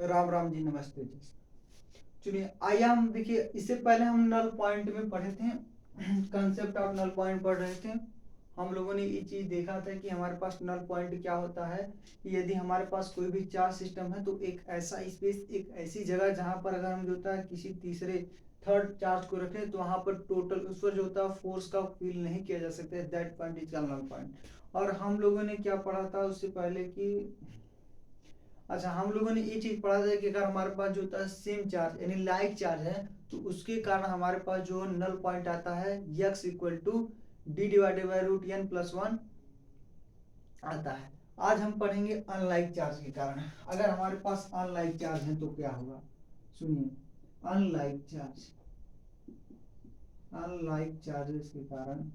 राम राम जी, नमस्ते जी। चलिए आइए हम देखिए, इससे पहले हम नल पॉइंट में पढ़े थे, कंसेप्ट ऑफ नल पॉइंट पढ़ रहे थे। हम लोगों ने ये चीज देखा था कि हमारे पास नल पॉइंट क्या होता है कि यदि हमारे पास कोई भी चार्ज सिस्टम है तो एक ऐसा स्पेस, एक ऐसी जगह जहां पर अगर हम जो होता है किसी तीसरे थर्ड चार्ज को रखें तो वहां पर टोटल उस पर जो होता है फोर्स का फील नहीं किया जा सकता। That point is called null point. और हम लोगों ने क्या पढ़ा था उससे पहले कि अच्छा, हम लोगों ने ये चीज पढ़ा था कि अगर हमारे पास जो होता है सेम चार्ज यानी लाइक चार्ज है तो उसके कारण हमारे पास जो नल पॉइंट आता है x equal to D divided by root N plus one आता है। आज हम पढ़ेंगे अनलाइक चार्ज के कारण। अगर हमारे पास अनलाइक चार्ज है तो क्या होगा, सुनिए। अनलाइक चार्ज, अनलाइक चार्जेस के कारण,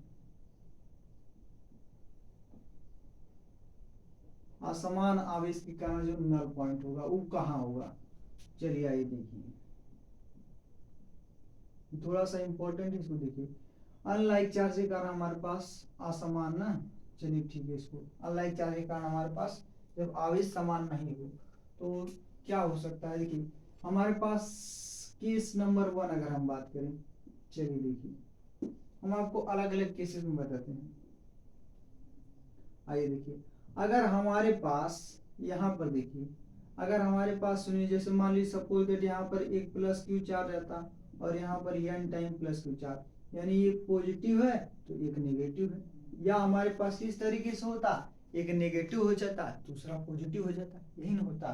असमान आवेश के कारण जो नल पॉइंट होगा वो कहाँ होगा। चलिए आइए देखिए, थोड़ा सा इंपॉर्टेंट है, इसको देखिए। अनलाइक चार्ज के कारण हमारे पास असमान ना, चलिए ठीक है, इसको अनलाइक चार्ज के कारण हमारे पास जब आवेश समान नहीं हो तो क्या हो सकता है। देखिए हमारे पास केस नंबर वन अगर हम बात करें, चलिए देखिए हम आपको अलग अलग केसेस में बताते हैं। आइए देखिए, अगर हमारे पास यहाँ पर देखिए, अगर हमारे पास सुनिए, जैसे मान लीजिए सपोज दैट यहाँ पर एक प्लस क्यू चार्ज रहता और यहाँ पर N times plus Q charge, यानी एक पॉजिटिव है तो एक नेगेटिव है। या हमारे पास इस तरीके से होता, एक नेगेटिव हो जाता दूसरा पॉजिटिव हो जाता, यही ना होता।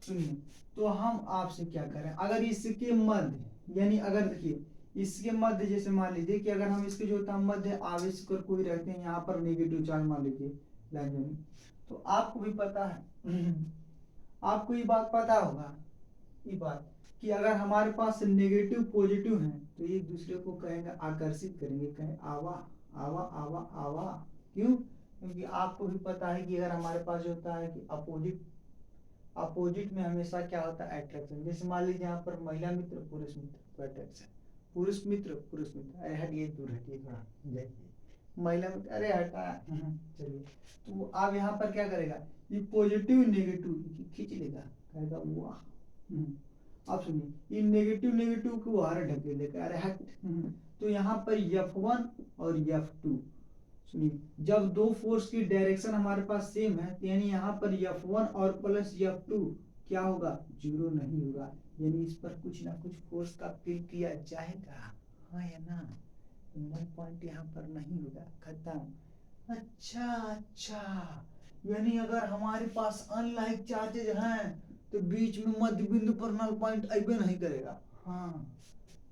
सुनिए, तो हम आपसे क्या करें, अगर इसके मध्य यानी अगर देखिए इसके मध्य, जैसे मान लीजिए कि अगर हम इसके जो होता मध्य आवेश कर कोई रहते हैं यहाँ पर नेगेटिव चार्ज मान लीजिए लाइन में, तो आपको भी पता है आपको ये बात पता होगा, ये बात कि अगर हमारे पास नेगेटिव पॉजिटिव है तो एक दूसरे को कहेंगे, आकर्षित करेंगे, कहें आवा आवा आवा आवा। क्यों? क्योंकि आपको भी पता है कि अगर हमारे पास जो होता है कि अपोजिट, अपोजिट में हमेशा क्या होता है, अट्रैक्शन। जैसे मान लीजिए यहाँ पर महिला मित्र पुरुष मित्र तो अट्रैक्शन, पुरुष मित्र, अरे हटिए दूर हटिए थोड़ा जाइए, महिला मित्र अरे हटा चलिए। तो आप यहाँ पर क्या करेगा, ये पॉजिटिव नेगेटिव खींच लेगा, कहेगा वाह। अब सुनिए, ये नेगेटिव नेगेटिव को बाहर ढकेल देगा, अरे हट। तो यहाँ पर F1 और F2, सुनिए, जब दो फोर्स की डायरेक्शन हमारे पास सेम है तो यानी यहाँ पर F1 और प्लस F2 क्या होगा, जीरो नहीं होगा, यानी इस पर कुछ ना कुछ फोर्स का फील किया जाएगा, हाँ या ना। नल पॉइंट यहाँ पर नहीं होगा, खत्म। अच्छा अच्छा, यानी अगर हमारे पास अनलाइक चार्जेज हैं तो बीच में मध्य बिंदु पर नल पॉइंट अबे नहीं करेगा। हाँ,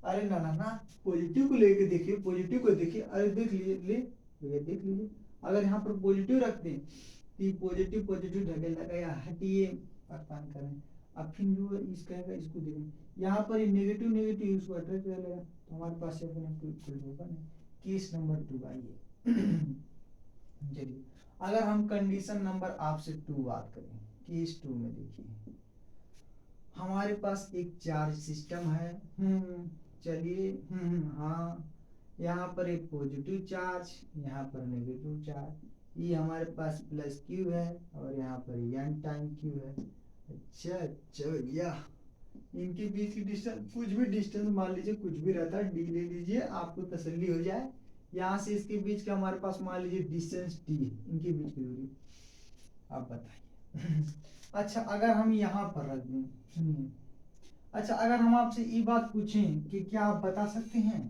अरे ना ना ना, पॉजिटिव को लेके देखिए, पॉजिटिव को देखिए, अरे देख लीजिए, ले भैया देख लीजिए, अगर यहाँ पर पॉजिटिव रखते हैं तो पॉजिटिव पॉजिटिव ढकेल लगा या हटिए परेशान करें। अब फिर जो इस कहेगा इसको देखें, यहाँ पर नेगेटिव नेगेटिव उसको अट्रैक्ट कर लेगा तो हमारे पास से कोई होगा नहीं। केस नंबर 2 आइए चलिए, अगर हम कंडीशन नंबर आपसे 2 बात करें, केस 2 में देखिए हमारे पास एक चार्ज सिस्टम है। चलिए हाँ, यहाँ पर एक पॉजिटिव चार्ज, यहाँ पर नेगेटिव चार्ज, ये हमारे पास प्लस क्यू है और यहाँ पर एन टाइम क्यू है। अच्छा अच्छा भैया, इनके बीच की डिस्टेंस कुछ भी डिस्टेंस मान लीजिए, कुछ भी रहता है डी ले लीजिए, आपको तसल्ली हो जाए। यहाँ से इसके बीच का हमारे पास मान लीजिए डिस्टेंस डी है, इनके बीच की दूरी, आप बताइए अच्छा अगर हम यहाँ पर रख दें, सुनिए, अच्छा अगर हम आपसे ये बात पूछें कि क्या आप बता सकते हैं,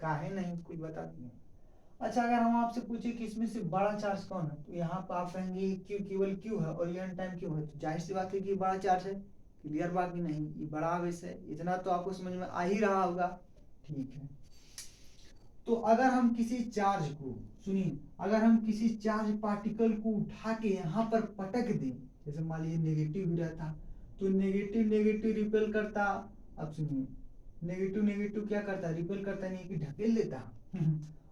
काहे नहीं, कुछ बताते हैं। अच्छा अगर हम आपसे पूछे कि इसमें से बड़ा चार्ज कौन है तो यहाँ पर आप कहेंगे क्यू, केवल क्यू है और एन टाइम क्यू है, तो जाहिर सी बात है कि बड़ा चार्ज है। क्लियर बात की नहीं, ये बड़ा आवेश है, इतना तो आपको समझ में आ ही रहा होगा। ठीक है, तो अगर हम किसी चार्ज को, सुनिए, अगर हम किसी चार्ज पार्टिकल को उठा के यहाँ पर पटक दें, जैसे मान लीजिए नेगेटिव भी रहता तो नेगेटिव नेगेटिव रिपेल करता। अब सुनिए, नेगेटिव नेगेटिव क्या करता, रिपेल करता, नहीं कि ढकेल देता।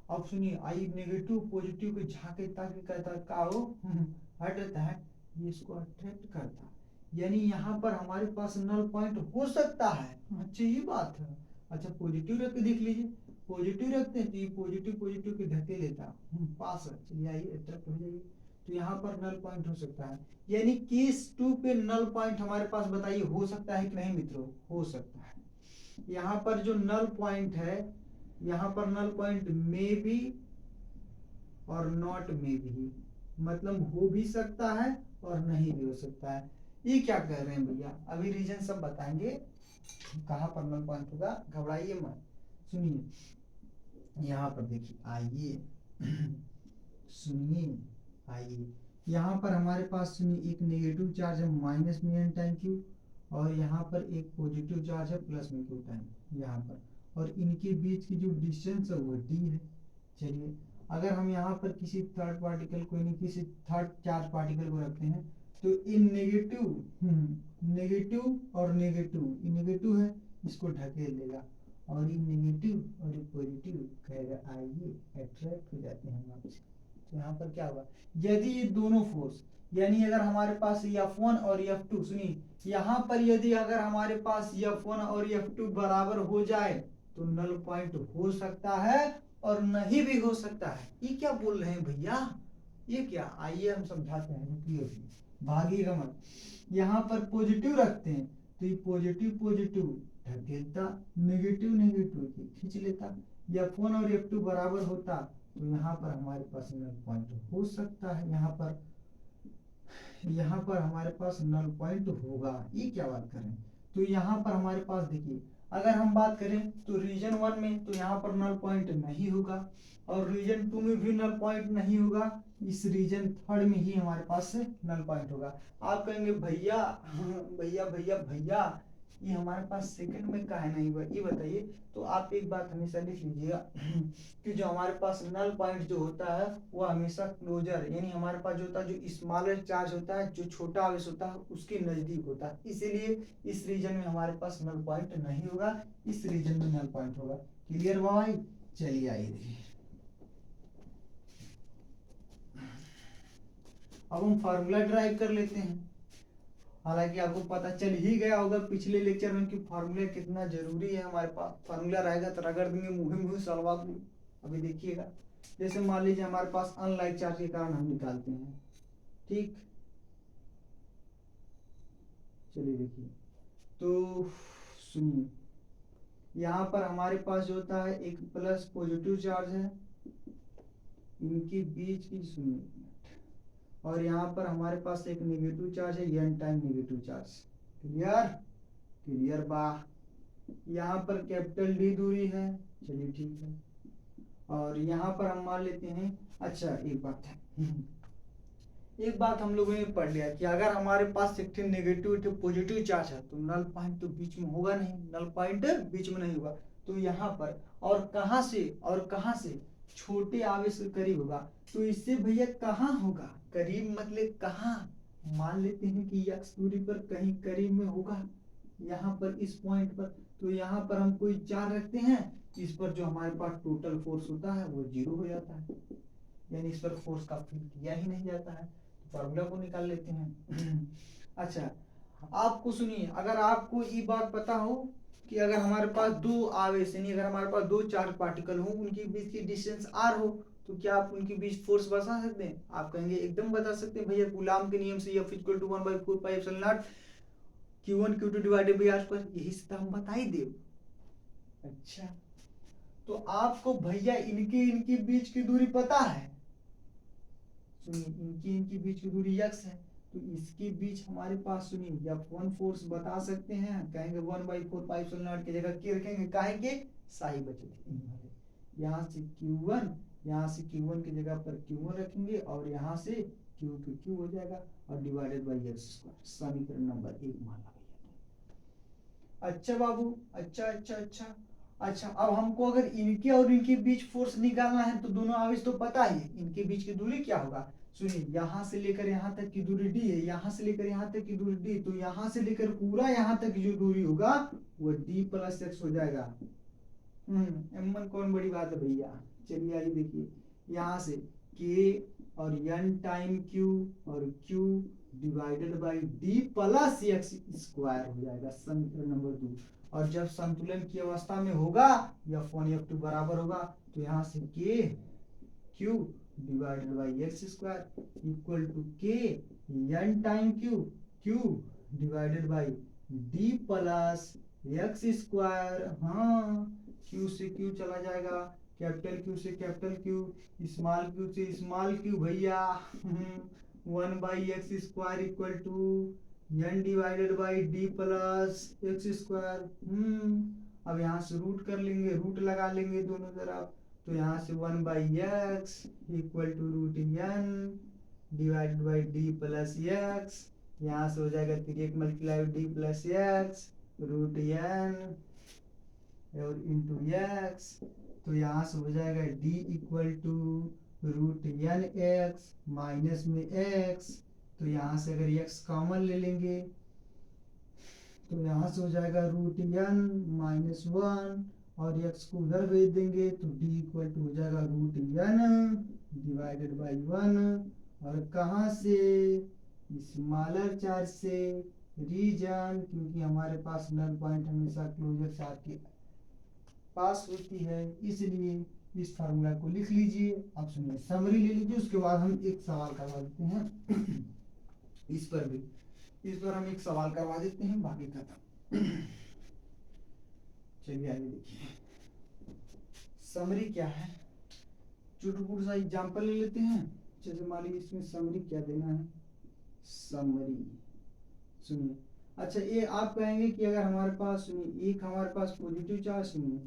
अब सुनिए, आई नेगेटिव पॉजिटिव को झाके ताकि कहता का हो हट रहता है, ये इसको अट्रैक्ट करता, यानी यहाँ पर हमारे पास नल पॉइंट हो सकता है। अच्छा ये बात है। अच्छा पॉजिटिव रख के देख लीजिए, पॉजिटिव रखते हैं तो ये पॉजिटिव पॉजिटिव के धक्के लेता पास है, चलिए आइए अट्रैक्ट हो जाइए। तो यहाँ पर नल पॉइंट हो सकता है। यानी केस 2 पे नल पॉइंट हमारे पास बताइए हो सकता है कि नहीं मित्रों, हो सकता है। यहाँ पर जो नल पॉइंट है, यहाँ पर नल पॉइंट मे बी और नॉट मे भी, मतलब हो भी सकता है और नहीं भी हो सकता है। ये क्या कह रहे हैं भैया, अभी रीजन सब बताएंगे कहाँ पर नल पॉइंट होगा, घबराइए मत। सुनिए यहाँ पर देखिए, आइए सुनिए, आइए यहाँ पर हमारे पास सुनिए एक नेगेटिव चार्ज है माइनस में एन टाइम क्यू, और यहाँ पर एक पॉजिटिव चार्ज है प्लस में क्यू टाइम यहाँ पर, और इनके बीच की जो डिस्टेंस है वो डी है। चलिए अगर हम यहाँ पर किसी थर्ड पार्टिकल को, यानी किसी थर्ड चार्ज पार्टिकल को रखते हैं, तो इन नेगेटिव और नेगेटिव, ये नेगेटिव है इसको ढकेल देगा, और ये नेगेटिव और ये पॉजिटिव कहेगा आइए अट्रैक्ट हो जाते हैं हम आपसे। तो यहाँ पर क्या होगा, यदि ये दोनों फोर्स, यानी अगर हमारे पास F1 और F2, सुनिए यहाँ पर यदि अगर हमारे पास F1 और F2 बराबर हो जाए तो नल पॉइंट हो सकता है और नहीं भी हो सकता है। ये क्या बोल रहे हैं भैया, ये क्या, आइए हम समझाते हैं, रुकिए भागिएगा मत। यहाँ पर पॉजिटिव रखते हैं तो ये पॉजिटिव पॉजिटिव ढकेलता, नेगेटिव नेगेटिव खींच लेता। F1 और F2 बराबर होता तो यहाँ पर हमारे पास नल पॉइंट हो सकता है, यहाँ पर हमारे पास नल पॉइंट होगा। ये क्या बात करें, तो यहाँ पर हमारे पास देखिए, अगर हम बात करें तो रीजन 1 में तो यहाँ पर नल पॉइंट नहीं होगा, और रीजन 2 में भी नल पॉइंट नहीं होगा, इस रीजन 3 में ही हमारे पास नल पॉइंट होगा। आप कहेंगे भैया भैया भैया भैया ये हमारे पास सेकंड में काहे नहीं हुआ, ये बताइए। तो आप एक बात हमेशा लिख लीजिएगा कि जो हमारे पास नल पॉइंट जो होता है वो हमेशा क्लोजर, यानी हमारे पास जो होता है, जो स्मॉलर चार्ज होता है, जो छोटा आवेश होता है उसके नजदीक होता है, इसीलिए इस रीजन में हमारे पास नल पॉइंट नहीं होगा, इस रीजन में नल पॉइंट होगा। क्लियर भाई, चलिए आइए देखिए, अब हम फार्मूला ड्राइव कर लेते हैं। हालांकि आपको पता चल ही गया होगा पिछले लेक्चर में कि फार्मूला कितना जरूरी है, हमारे पास फार्मूला रहेगा तो रगड़ देंगे मुँह मुँह सलवा दूंगे। अभी देखिएगा, जैसे मान लीजिए हमारे पास अनलाइक चार्ज के कारण हम निकालते हैं, ठीक, चलिए देखिए, तो सुनिए यहाँ पर हमारे पास जो होता है एक प्लस पॉजिटिव चार्ज है, इनके बीच की, सुनिए, और यहाँ पर हमारे पास एक नेगेटिव चार्ज है, N times negative charge. Clear, clear बा। यहाँ पर कैपिटल डी दूरी है, चलिए ठीक है, और यहाँ पर हम मान लेते हैं, अच्छा एक बात है एक बात हम लोगों ने पढ़ लिया कि अगर हमारे पास एक नेगेटिव एक पॉजिटिव चार्ज है तो नल पॉइंट तो बीच में होगा नहीं, नल पॉइंट बीच में नहीं होगा। तो यहाँ पर और कहाँ से छोटे आवेश के करीब होगा, तो इससे भैया कहाँ होगा, करीब मतलब कहाँ, मान लेते हैं कि x दूरी पर कहीं करीब में होगा, यहाँ पर इस पॉइंट पर। तो यहाँ पर हम कोई चार्ज रखते हैं, इस पर जो हमारे पास टोटल फोर्स होता है वो 0 हो जाता है, यानी इस पर फोर्स का फील किया ही नहीं जाता है। फॉर्मूला को निकाल लेते हैं अच्छा आपको सुनिए, अगर आपको ये बात पता हो कि अगर हमारे पास दो आवेश, यानी अगर हमारे पास दो चार्ज पार्टिकल हो, उनके बीच की डिस्टेंस r हो, तो क्या आप उनके बीच फोर्स बता सकते हैं? आप कहेंगे एकदम बता सकते हैं भैया, कूलाम के नियम से F = 1/4πε0 Q1 Q2 divided by r², यही से हम बता ही दे। अच्छा तो आपको भैया इनके बीच की दूरी पता है, सुनिए इनकी बीच की दूरी x है, तो इसके बीच हमारे पास सुनिए F1 फोर्स बता सकते हैं, कहेंगे 1/4πε0 की जगह क्या रखेंगे, कहेंगे साई बचे थे, यहाँ से Q1, यहाँ से Q1 की जगह पर Q1 रखेंगे, और यहाँ से Q हो जाएगा, और डिवाइडेड बाई x², समीकरण नंबर 1 मान लिया। अच्छा बाबू, अच्छा अब हमको अगर इनके और इनके बीच फोर्स निकालना है तो दोनों आवेश तो पता ही है, इनके बीच की दूरी क्या होगा, सुनिए यहाँ से लेकर यहाँ तक की दूरी d है, यहाँ से लेकर यहाँ तक की दूरी d, तो यहाँ से लेकर पूरा यहाँ तक की जो दूरी होगा वो d + x हो जाएगा। m1 कौन बड़ी बात है भैया, चलिए आइए देखिए, यहाँ से k और n टाइम q और q divided by d + x² हो जाएगा, समीकरण नंबर 2। और जब संतुलन की अवस्था में होगा F1 F2 बराबर होगा, तो यहाँ से k q divided by x square equal to k n time q, q divided by D plus x square. हाँ, क्यू से क्यू चला जाएगा, कैपिटल क्यू से कैपिटल क्यू, स्मॉल क्यू से स्मॉल क्यू भैया। 1/x square equal to n divided by D plus x square. अब यहाँ से रूट कर लेंगे, रूट लगा लेंगे दोनों तरफ, तो यहाँ से 1/x equal to root N divided by D plus X. यहाँ से हो जाएगा 3 multiply D plus X root N और इंटू एक्स। तो यहाँ से हो जाएगा d equal to root N X minus में x। तो यहाँ से अगर x कॉमन ले लेंगे तो यहाँ से हो जाएगा रूट एन माइनस 1 और x को उधर भेज देंगे तो d इक्वल टू हो जाएगा रूट एन डिवाइडेड बाई 1। और कहाँ से, स्मॉलर चार्ज से, रीजन, क्योंकि हमारे पास नल पॉइंट हमेशा क्लोजर चार्ज के पास होती है, इसलिए इस फार्मूला को लिख लीजिए। अब सुनिए, समरी ले लीजिए, उसके बाद हम एक सवाल करवा देते हैं। इस पर हम एक सवाल करवा देते हैं, बाकी खत्म। चलिए आगे देखिए समरी क्या है। छोटा सा एग्जाम्पल ले लेते हैं। जैसे मान लीजिए इसमें समरी क्या देना है, समरी सुनिए। अच्छा, ये आप कहेंगे कि अगर हमारे पास, सुनिए, एक हमारे पास पॉजिटिव चार्ज, सुनिए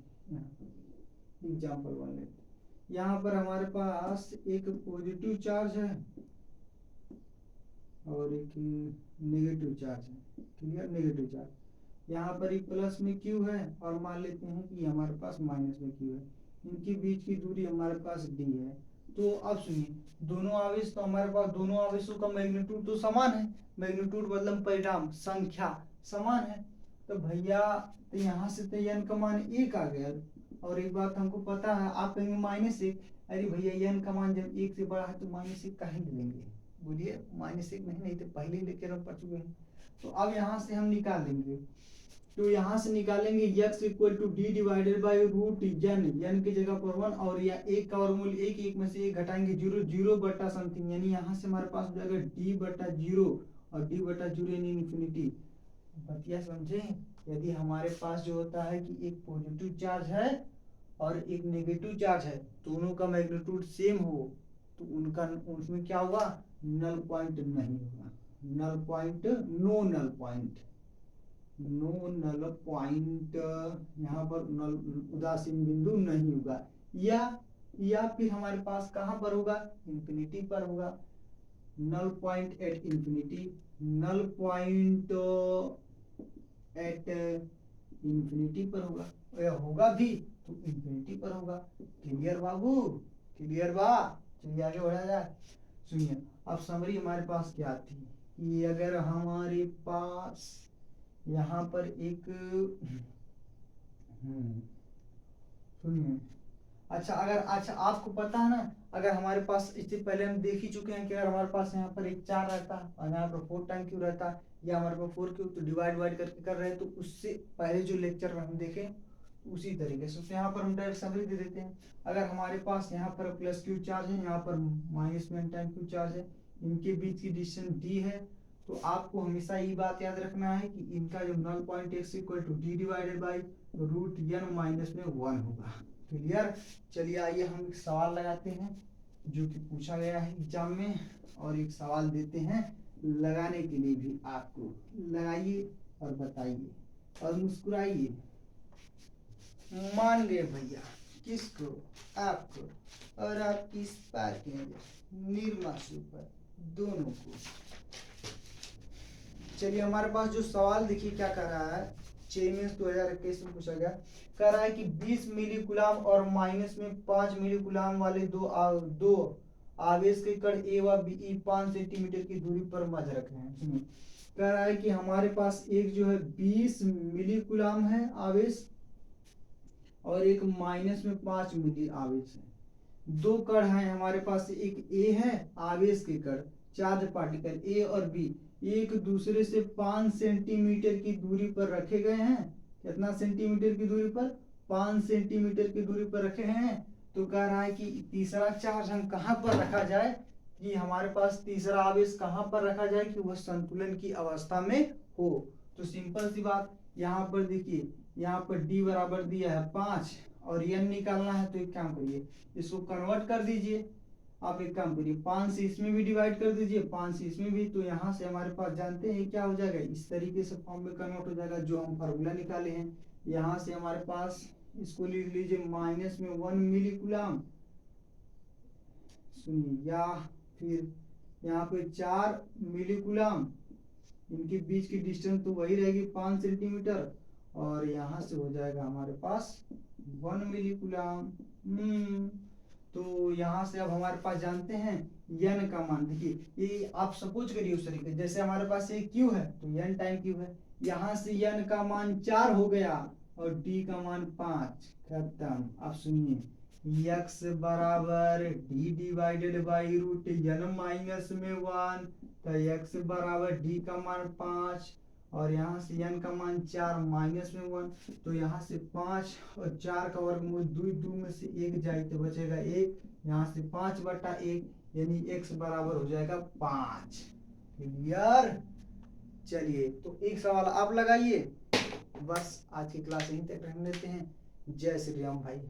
एग्जाम्पल 1 लेते, यहाँ पर हमारे पास एक पॉजिटिव चार्ज है और एक नेगेटिव चार्ज है, क्लियर, नेगेटिव चार्ज। यहाँ पर एक प्लस में क्यू है और मान लेते हैं कि हमारे पास माइनस में क्यू है, इनके बीच की दूरी हमारे पास डी है। तो अब सुनिए, दोनों आवेश, तो हमारे पास दोनों आवेशों का मैग्नीट्यूड तो समान है, मैग्नीट्यूड मतलब परिणाम संख्या समान है। तो भैया तो यहाँ से तो एन का मान 1 आ गया। और एक बात हमको पता है, आप कहेंगे -1, अरे भैया एन का मान जब 1 से बड़ा है तो -1 काहे लेंगे, बोलिए -1 नहीं तो पहले ही लेके रख चुके हैं। तो अब यहाँ से हम निकाल लेंगे, तो यहाँ से निकालेंगे x equal to D divided by root N की जगह पर 1 और या 1 का वर्गमूल 1 में से 1 घटाएंगे 0, 0 बटा समथिंग, यानी यहाँ से हमारे पास हो जाएगा d बटा 0 और d बटा 0 यानी इन्फिनिटी। बतिया समझे, यदि हमारे पास जो होता है कि एक पॉजिटिव चार्ज है और एक नेगेटिव चार्ज है, दोनों का मैग्नीट्यूड सेम हो तो उनका, उसमें क्या होगा, नल पॉइंट नहीं होगा, null point, no null point, no null point, यहाँ पर नल उदासीन बिंदु नहीं होगा। या फिर हमारे पास कहाँ पर होगा, इंफिनिटी पर होगा, null point at infinity, null point at infinity पर होगा, या होगा भी तो इंफिनिटी पर होगा। क्लियर बाबू, क्लियर बा। चलिए आगे बढ़ा जाए। सुनिए, अब समरी हमारे पास क्या थी कि अगर हमारे पास यहाँ पर एक, सुनिए, अच्छा आपको पता है ना, अगर हमारे पास, इससे पहले हम देख ही चुके हैं कि अगर हमारे पास यहाँ पर एक 4 रहता और यहाँ पर 4 टाइम क्यू रहता, या हमारे पास 4 क्यू, तो डिवाइड करके कर रहे हैं, तो उससे पहले जो लेक्चर में हम देखें उसी तरीके से, तो यहाँ पर हम डायरेक्ट समरी दे देते हैं। अगर हमारे पास यहाँ पर प्लस क्यू चार्ज है, यहाँ पर माइनस में टाइम क्यू चार्ज है, इनके बीच की डिस्टेंस डी है, तो आपको हमेशा ये बात याद रखना है कि इनका जो null point x equal to D divided by root n minus में 1 होगा। क्लियर। चलिए आइए हम एक सवाल लगाते हैं जो कि पूछा गया है एग्जाम में, और एक सवाल देते हैं लगाने के लिए भी, आपको लगाइए और बताइए और मुस्कुराइए। मान गए भैया, किसको, आपको और आपकी स्पार्किंग निर्मा सुपर दोनों को। चलिए हमारे पास जो सवाल देखिए क्या कर रहा है, 6 में 2021 में पूछा गया, कह रहा है कि 20 मिली गुलाम और माइनस में 5 मिली गुलाम वाले दो आवेश के कण ए व बी 5 सेंटीमीटर की दूरी पर मज रखे हैं। सुनिए, कह रहा है कि हमारे पास एक जो है 20 मिली गुलाम है आवेश और एक माइनस में 5 मिली आवेश है। दो कण हैं हमारे पास, एक ए है आवेश के कण, चार्ज पार्टिकल ए और बी, एक दूसरे से 5 सेंटीमीटर की दूरी पर रखे गए हैं। कितना सेंटीमीटर की दूरी पर, 5 सेंटीमीटर की दूरी पर रखे हैं। तो कह रहा है कि तीसरा चार्ज हम कहाँ पर रखा जाए, कि हमारे पास तीसरा आवेश कहाँ पर रखा जाए कि वह संतुलन की अवस्था में हो। तो सिंपल सी बात, यहाँ पर देखिए, यहाँ पर D बराबर दिया है 5 और n निकालना है, तो एक काम करिए, इसको कन्वर्ट कर दीजिए। आप एक काम करिए, 5 से इसमें भी डिवाइड कर दीजिए, 5 से इसमें भी, तो यहाँ से हमारे पास जानते हैं क्या हो जाएगा, इस तरीके से फॉर्म में कन्वर्ट हो जाएगा जो हम फार्मूला निकाले हैं। यहाँ से हमारे पास, इसको लिख लीजिए माइनस में 1 मिली कूलम, सुनिए, या फिर यहाँ पे 4 मिली कूलम, इनके बीच की डिस्टेंस तो वही रहेगी 5 सेंटीमीटर, और यहाँ से हो जाएगा हमारे पास 1 मिली कूलम। तो यहाँ से अब हमारे पास जानते हैं n का मान। देखिए ये आप सपोज करिए उस तरीके, जैसे हमारे पास ये q है तो n टाइम q है, यहाँ से n का मान 4 हो गया और d का मान 5, खत्म। अब सुनिए, x बराबर d divided by root n minus में 1, तो x बराबर d का मान 5 और यहाँ से n का मान 4 माइनस में 1, तो यहाँ से 5 और 4 का वर्गमूल 2 में से 1 जाए तो बचेगा 1, यहाँ से 5/1 यानी x बराबर हो जाएगा 5। क्लियर? चलिए तो एक सवाल आप लगाइए। बस आज की क्लास यहीं तक रखने देते हैं। जय श्री राम भाई।